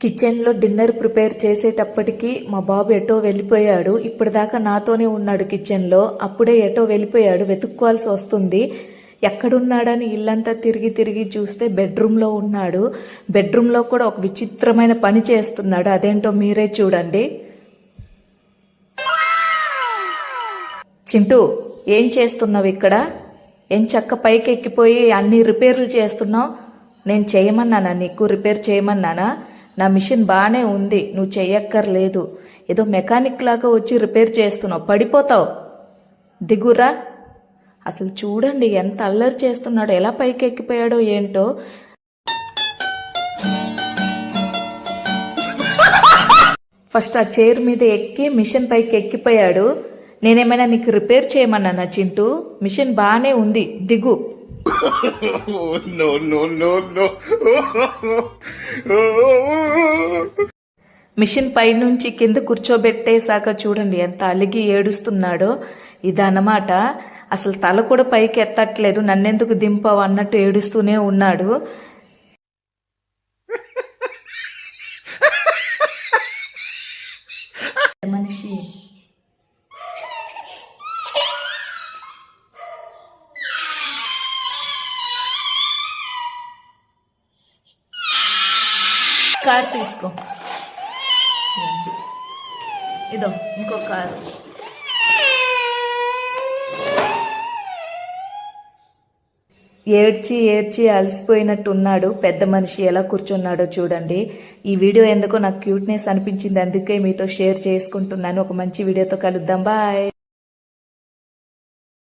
కిచెన్లో dinner prepare చేసేటప్పటికి మా బాబు ఎటో వెళ్ళిపోయాడు. ఇప్పటిదాకా నాతోనే ఉన్నాడు కిచెన్లో. అప్పుడే ఎటో వెళ్ళిపోయాడు. వెతుక్కోవాల్సి వస్తుంది. ఎక్కడున్నాడని ఇల్లంతా తిరిగి తిరిగి చూస్తే బెడ్రూమ్లో ఉన్నాడు. బెడ్రూమ్లో కూడా ఒక విచిత్రమైన పని చేస్తున్నాడు. అదేంటో మీరే చూడండి. చింటూ, ఏం చేస్తున్నావు ఇక్కడ? ఏం చక్క పైకి ఎక్కిపోయి అన్ని రిపేర్లు చేస్తున్నావు? నేను చేయమన్నానా నీకు? రిపేర్ చేయమన్నానా? నా మిషన్ బాగానే ఉంది, నువ్వు చెయ్యక్కర్లేదు. ఏదో మెకానిక్ లాగా వచ్చి రిపేర్ చేస్తున్నావు, పడిపోతావు. దిగురా. అసలు చూడండి ఎంత అల్లరి చేస్తున్నాడో, ఎలా పైకి ఎక్కిపోయాడో ఏంటో. ఫస్ట్ ఆ చైర్ మీద ఎక్కి మిషన్ పైకి ఎక్కిపోయాడు. నేనేమైనా నీకు రిపేర్ చేయమన్నానా చింటూ? మిషన్ బాగానే ఉంది, దిగు. మిషన్ పైనుంచి కింద కూర్చోబెట్టేశాక చూడండి ఎంత అలిగి ఏడుస్తున్నాడో. ఇదన్నమాట. అసలు తల కూడా పైకి ఎత్తట్లేదు. నన్నెందుకు దింపావు అన్నట్టు ఏడుస్తూనే ఉన్నాడు. మనిషి కార్ తీసుకో. ఇదో ఇంకో కారు. ఏడ్చి ఏడ్చి అలసిపోయినట్టున్నాడు. పెద్ద మనిషి ఎలా కూర్చున్నాడో చూడండి. ఈ వీడియో ఎందుకో నాకు క్యూట్నెస్ అనిపించింది, అందుకే మీతో షేర్ చేసుకుంటున్నాను. ఒక మంచి వీడియోతో కలుద్దాం. బాయ్.